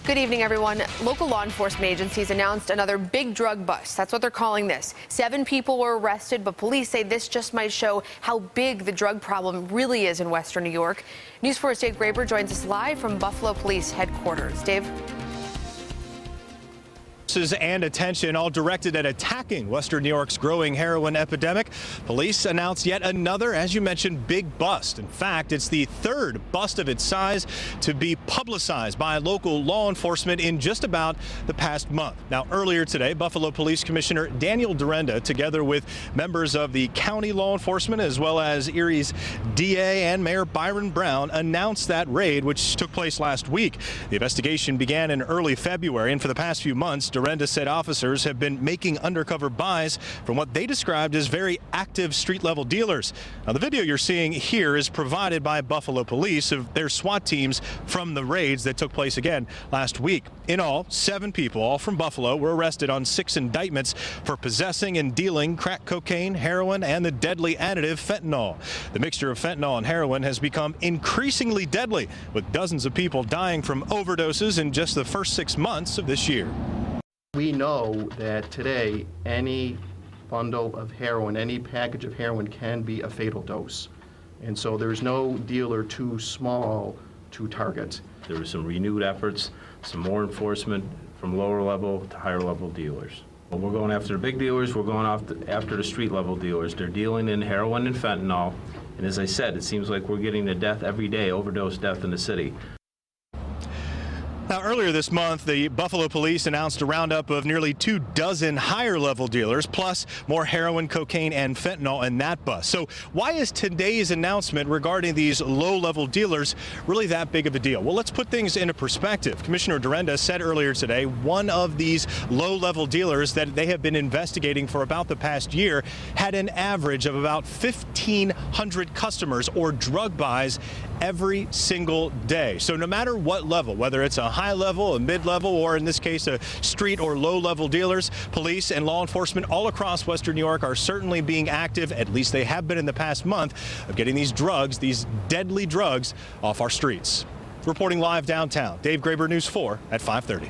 Good evening, everyone. Local law enforcement agencies announced another big drug bust. That's what they're calling this. 7 people were arrested, but police say this just might show how big the drug problem really is in Western New York. News 4's Dave GREBER joins us live from Buffalo Police Headquarters. Dave? And attention all directed at attacking Western New York's growing heroin epidemic. Police announced yet another, as you mentioned, big bust. In fact, it's the 3rd bust of its size to be publicized by local law enforcement in just about the past month. Now, earlier today, Buffalo Police Commissioner Daniel Durenda, together with members of the county law enforcement as well as Erie's DA and Mayor Byron Brown, announced that raid, which took place last week. The investigation began in early February, and for the past few months, Durenda said officers have been making undercover buys from what they described as very active street-level dealers. Now, the video you're seeing here is provided by Buffalo Police of their SWAT teams from the raids that took place again last week. In all, 7 people, all from Buffalo, were arrested on 6 indictments for possessing and dealing crack cocaine, heroin, and the deadly additive fentanyl. The mixture of fentanyl and heroin has become increasingly deadly, with dozens of people dying from overdoses in just the first 6 months of this year. We know that today any bundle of heroin, any package of heroin can be a fatal dose. And so there's no dealer too small to target. There were some renewed efforts, some more enforcement from lower level to higher level dealers. Well, we're going after the big dealers, we're going after the street level dealers. They're dealing in heroin and fentanyl. And as I said, it seems like we're getting to death every day, overdose death in the city. Now, earlier this month, the Buffalo Police announced a roundup of nearly 24 higher-level dealers, plus more heroin, cocaine, and fentanyl in that bust. So why is today's announcement regarding these low-level dealers really that big of a deal? Well, let's put things into perspective. Commissioner Durenda said earlier today one of these low-level dealers that they have been investigating for about the past year had an average of about 1,500 customers or drug buys every single day. So no matter what level, whether it's a high level, a mid level, or in this case a street or low level dealers, police and law enforcement all across Western New York are certainly being active, at least they have been in the past month, of getting these drugs, these deadly drugs, off our streets. Reporting live downtown, Dave GREBER, News 4 at 5:30.